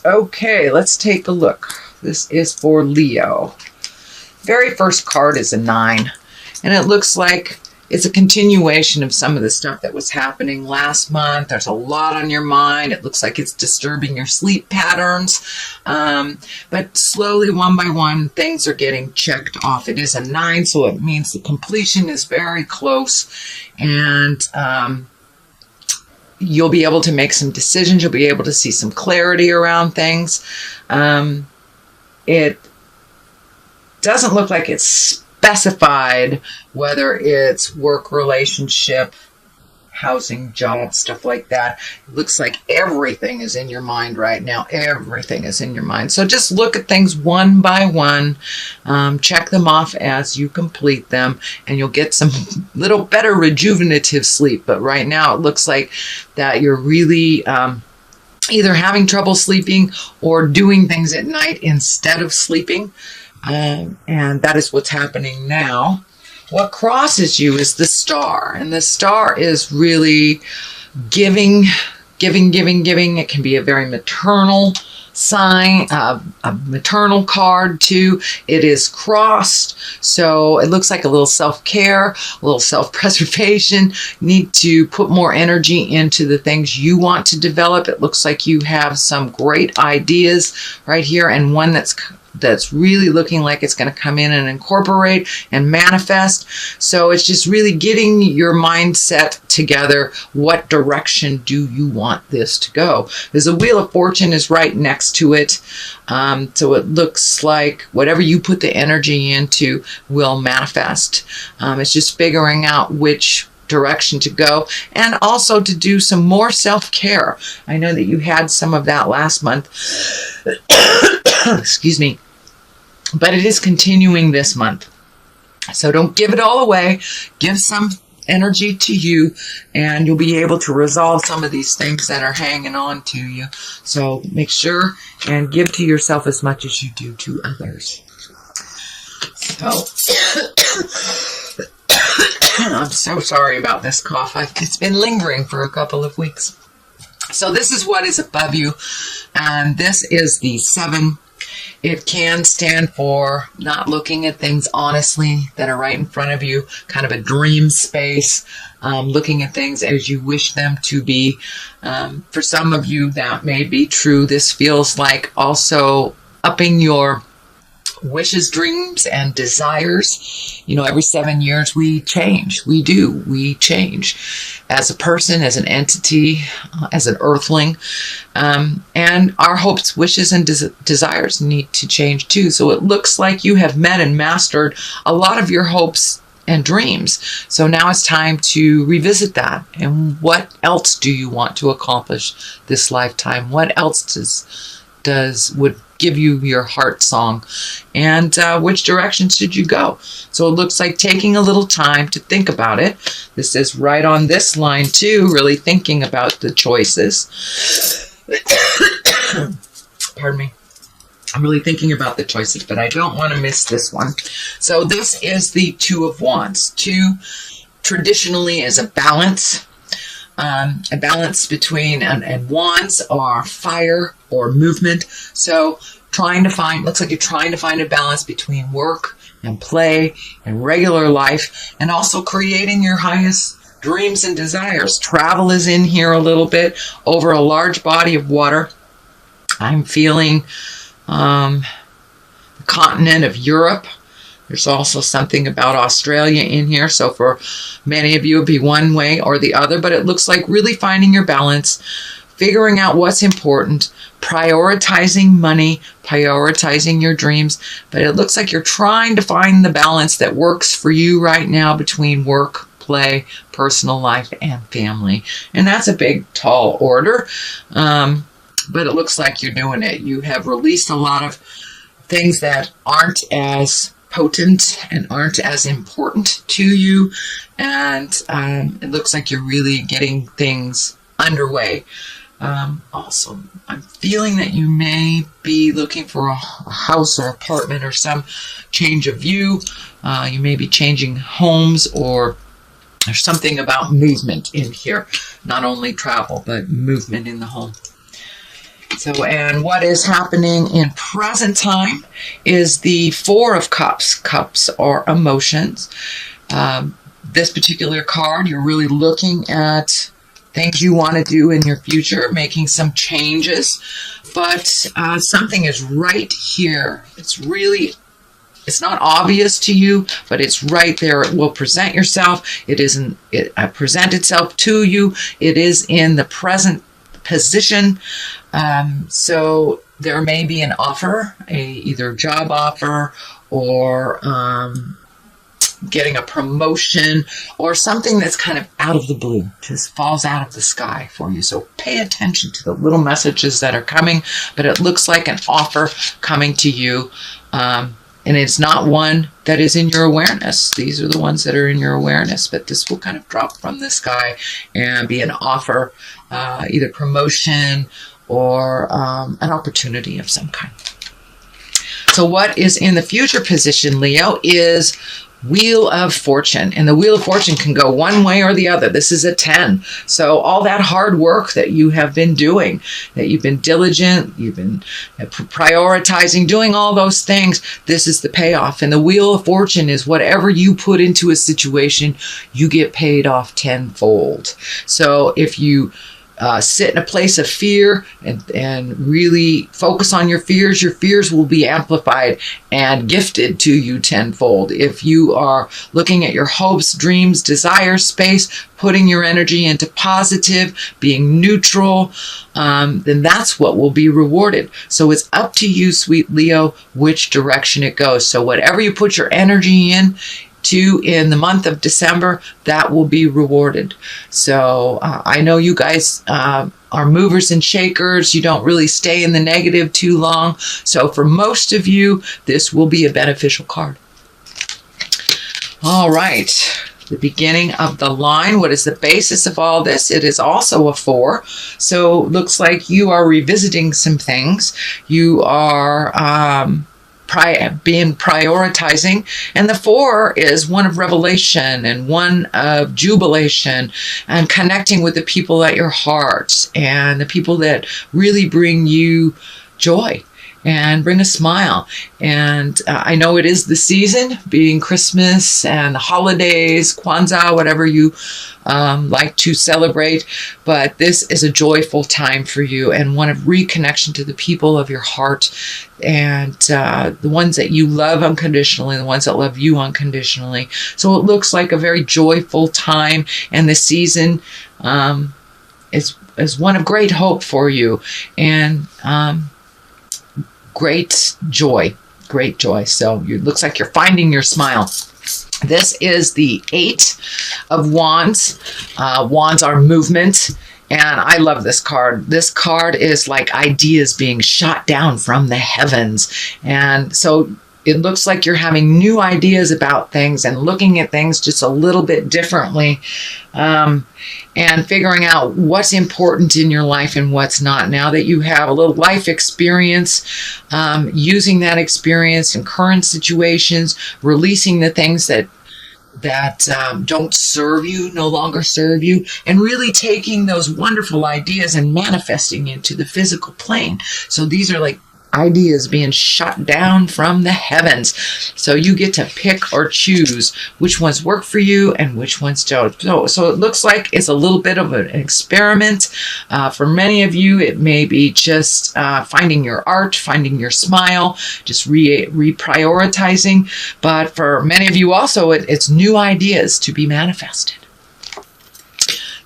Okay, let's take a look. This is for Leo. Very first card is a 9, and it looks like it's a continuation of some of the stuff that was happening last month. There's a lot on your mind. It looks like it's disturbing your sleep patterns. But slowly, one by one, things are getting checked off. It is a 9, so it means the completion is very close. And you'll be able to make some decisions. You'll be able to see some clarity around things. It doesn't look like it's specified whether it's work, relationship, housing, job, stuff like that. It looks like everything is in your mind right now. Everything is in your mind. So just look at things one by one. Check them off as you complete them, and you'll get some little better rejuvenative sleep. But right now it looks like that you're really either having trouble sleeping or doing things at night instead of sleeping. And that is what's happening now. What crosses you is the star, and the star is really giving. It can be a very maternal sign, a maternal card too. It is crossed, so it looks like a little self-care, a little self-preservation. You need to put more energy into the things you want to develop. It looks like you have some great ideas right here, and one that's really looking like it's going to come in and incorporate and manifest. So it's just really getting your mindset together. What direction do you want this to go? There's a Wheel of Fortune is right next to it. So it looks like whatever you put the energy into will manifest. It's just figuring out which direction to go, and also to do some more self-care. I know that you had some of that last month. Excuse me. But it is continuing this month. So don't give it all away. Give some energy to you, and you'll be able to resolve some of these things that are hanging on to you. So make sure and give to yourself as much as you do to others. So I'm so sorry about this cough. It's been lingering for a couple of weeks. So this is what is above you, and this is the 7. It can stand for not looking at things honestly that are right in front of you, kind of a dream space, looking at things as you wish them to be. For some of you, that may be true. This feels like also upping your wishes, dreams, and desires. You know, every 7 years we change. We change as a person, as an entity, as an earthling. And our hopes, wishes, and desires need to change too. So it looks like you have met and mastered a lot of your hopes and dreams. So now it's time to revisit that. And what else do you want to accomplish this lifetime? What else would give you your heart song, and which direction should you go? So it looks like taking a little time to think about it. This is right on this line too, really thinking about the choices. Pardon me. I'm really thinking about the choices, but I don't want to miss this one. So this is the 2 of Wands. 2 traditionally is a balance between, and wands are fire or movement. So looks like you're trying to find a balance between work and play and regular life, and also creating your highest dreams and desires. Travel is in here a little bit over a large body of water. I'm feeling the continent of Europe. There's also something about Australia in here. So for many of you, it'd be one way or the other, but it looks like really finding your balance, figuring out what's important, prioritizing money, prioritizing your dreams. But it looks like you're trying to find the balance that works for you right now between work, play, personal life, and family. And that's a big, tall order. But it looks like you're doing it. You have released a lot of things that aren't as potent and aren't as important to you, and it looks like you're really getting things underway. Also, I'm feeling that you may be looking for a house or apartment or some change of view. You may be changing homes, or there's something about movement in here, not only travel but movement in the home. So, and what is happening in present time is the Four of Cups. Cups are emotions. This particular card, you're really looking at things you want to do in your future, making some changes, but something is right here. It's not obvious to you, but it's right there. It will present present itself to you. It is in the present position. So there may be an offer, either job offer or getting a promotion or something that's kind of out of the blue, just falls out of the sky for you. So pay attention to the little messages that are coming, but it looks like an offer coming to you. And it's not one that is in your awareness. These are the ones that are in your awareness, but this will kind of drop from the sky and be an offer, either promotion or an opportunity of some kind. So what is in the future position, Leo, is Wheel of Fortune. And the Wheel of Fortune can go one way or the other. This is a 10. So all that hard work that you have been doing, that you've been diligent, you've been prioritizing, doing all those things, this is the payoff. And the Wheel of Fortune is whatever you put into a situation, you get paid off tenfold. So if you sit in a place of fear and really focus on your fears will be amplified and gifted to you tenfold. If you are looking at your hopes, dreams, desires, space, putting your energy into positive, being neutral, then that's what will be rewarded. So it's up to you, sweet Leo, which direction it goes. So whatever you put your energy in the month of December, that will be rewarded. So I know you guys are movers and shakers. You don't really stay in the negative too long. So for most of you, this will be a beneficial card. All right. The beginning of the line. What is the basis of all this? It is also a 4. So looks like you are revisiting some things. You are prioritizing, and the 4 is one of revelation and one of jubilation and connecting with the people at your heart and the people that really bring you joy and bring a smile. And I know it is the season, being Christmas and the holidays, Kwanzaa, whatever you like to celebrate, but this is a joyful time for you and one of reconnection to the people of your heart and the ones that you love unconditionally, the ones that love you unconditionally. So it looks like a very joyful time, and the season is one of great hope for you and great joy. So it looks like you're finding your smile. This is the 8 of Wands. Wands are movement, and I love this card. This card is like ideas being shot down from the heavens. And so it looks like you're having new ideas about things and looking at things just a little bit differently, and figuring out what's important in your life and what's not. Now that you have a little life experience, using that experience in current situations, releasing the things that don't serve you, no longer serve you, and really taking those wonderful ideas and manifesting into the physical plane. So these are like ideas being shot down from the heavens. So you get to pick or choose which ones work for you and which ones don't. So it looks like it's a little bit of an experiment. For many of you, it may be just finding your art, finding your smile, just reprioritizing. But for many of you also, it's new ideas to be manifested.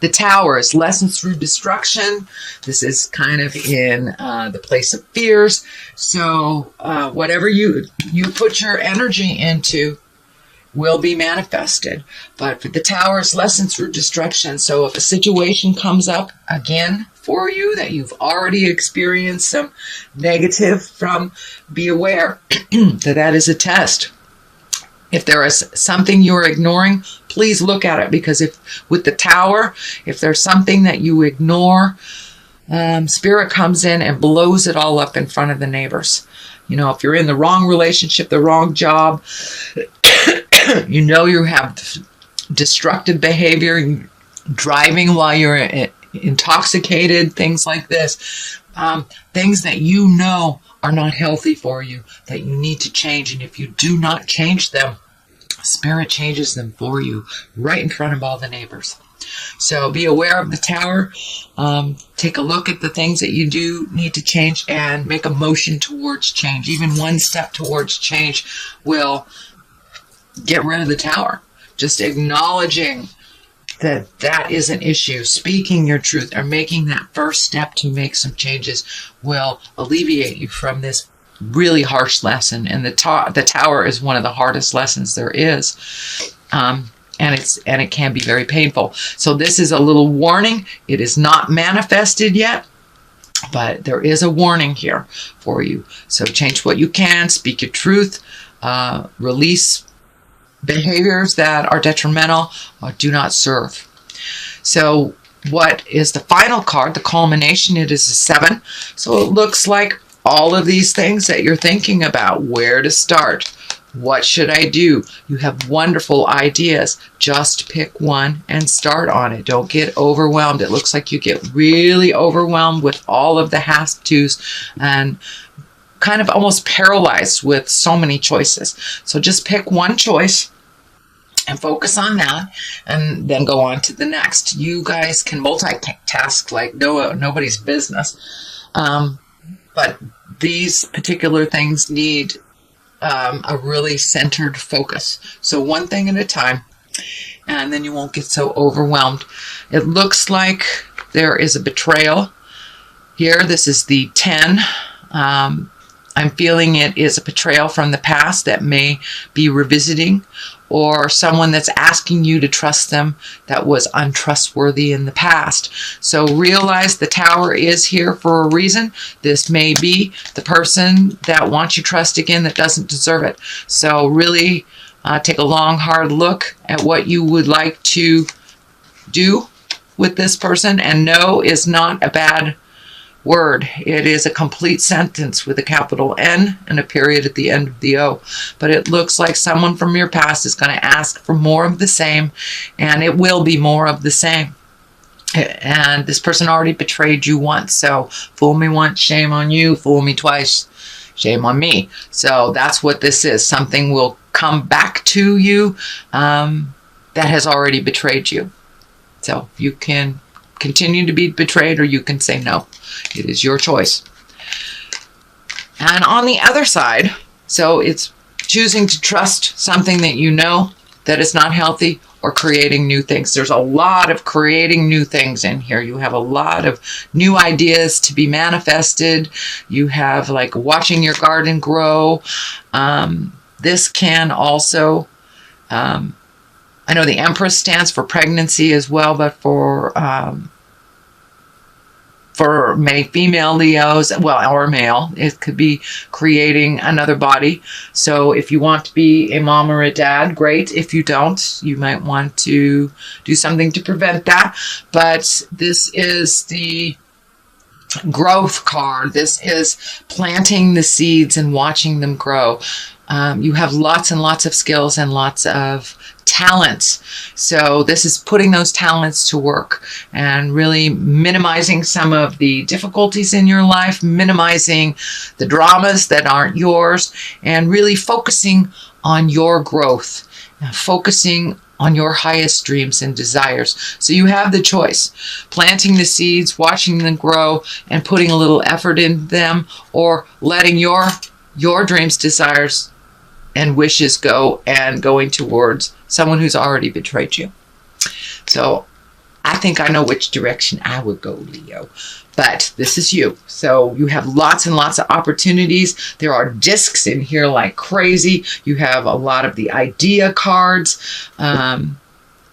The Tower is lessons through destruction. This is kind of in the place of fears. So whatever you put your energy into will be manifested. But for the Tower is lessons through destruction. So if a situation comes up again for you that you've already experienced some negative from, be aware that is a test. If there is something you're ignoring, please look at it, because with the Tower, if there's something that you ignore, Spirit comes in and blows it all up in front of the neighbors. You know, if you're in the wrong relationship, the wrong job, you know you have destructive behavior, driving while you're intoxicated, things like this. things that you know are not healthy for you, that you need to change. And if you do not change them, Spirit changes them for you right in front of all the neighbors. So be aware of the tower. Take a look at the things that you do need to change and make a motion towards change. Even one step towards change will get rid of the tower. Just acknowledging that that is an issue, speaking your truth, or making that first step to make some changes will alleviate you from this really harsh lesson. And the tower is one of the hardest lessons there is. And it can be very painful. So this is a little warning. It is not manifested yet, but there is a warning here for you. So change what you can, speak your truth, release behaviors that are detrimental or do not serve. So what is the final card? The culmination, it is a 7. So it looks like all of these things that you're thinking about, where to start, what should I do? You have wonderful ideas. Just pick one and start on it. Don't get overwhelmed. It looks like you get really overwhelmed with all of the have-tos and kind of almost paralyzed with so many choices. So just pick one choice and focus on that, and then go on to the next. You guys can multitask like nobody's business. But these particular things need a really centered focus. So one thing at a time, and then you won't get so overwhelmed. It looks like there is a betrayal here. This is the 10. I'm feeling it is a betrayal from the past that may be revisiting, or someone that's asking you to trust them that was untrustworthy in the past. So realize the tower is here for a reason. This may be the person that wants your trust again that doesn't deserve it. So really take a long, hard look at what you would like to do with this person. And no is not a bad word. It is a complete sentence with a capital N and a period at the end of the O. But it looks like someone from your past is going to ask for more of the same, and it will be more of the same. And this person already betrayed you once. So fool me once, shame on you. Fool me twice, shame on me. So that's what this is. Something will come back to you that has already betrayed you. So you can continue to be betrayed, or you can say no. It is your choice. And on the other side, so it's choosing to trust something that you know that is not healthy, or creating new things. There's a lot of creating new things in here. You have a lot of new ideas to be manifested. You have like watching your garden grow. This can also, I know the Empress stands for pregnancy as well, but for many female Leos, well, or male, it could be creating another body. So if you want to be a mom or a dad, great. If you don't, you might want to do something to prevent that. But this is the growth card. This is planting the seeds and watching them grow. You have lots and lots of skills and lots of talents. So this is putting those talents to work and really minimizing some of the difficulties in your life, minimizing the dramas that aren't yours, and really focusing on your growth, focusing on your highest dreams and desires. So you have the choice, planting the seeds, watching them grow, and putting a little effort in them, or letting your dreams, desires, and wishes go and going towards someone who's already betrayed you. So I think I know which direction I would go, Leo. But this is you. So you have lots and lots of opportunities. There are discs in here like crazy. You have a lot of the idea cards and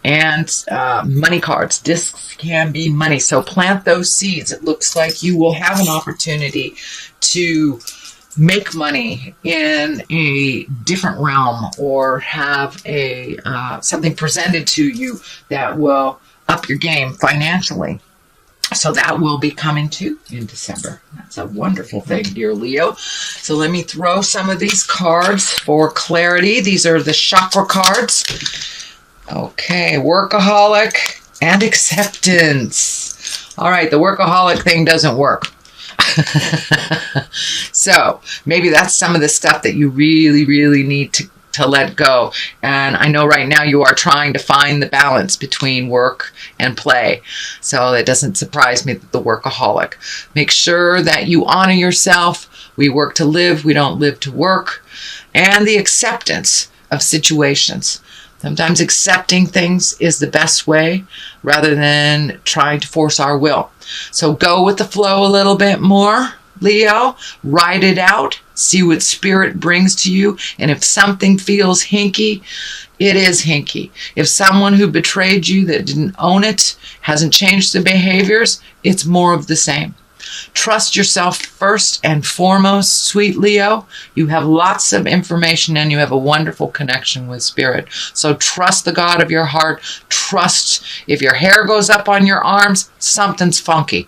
money cards. Discs can be money. So plant those seeds. It looks like you will have an opportunity to make money in a different realm, or have a something presented to you that will up your game financially. So that will be coming too in December. That's a wonderful thing, dear Leo. So let me throw some of these cards for clarity. These are the chakra cards. Okay, workaholic and acceptance. All right, the workaholic thing doesn't work. So maybe that's some of the stuff that you really, really need to let go. And I know right now you are trying to find the balance between work and play. So it doesn't surprise me that the workaholic. Make sure that you honor yourself. We work to live. We don't live to work. And the acceptance of situations. Sometimes accepting things is the best way rather than trying to force our will. So go with the flow a little bit more, Leo. Ride it out. See what spirit brings to you. And if something feels hinky, it is hinky. If someone who betrayed you that didn't own it hasn't changed their behaviors, it's more of the same. Trust yourself first and foremost, sweet Leo. You have lots of information and you have a wonderful connection with spirit. So trust the God of your heart. Trust if your hair goes up on your arms, something's funky.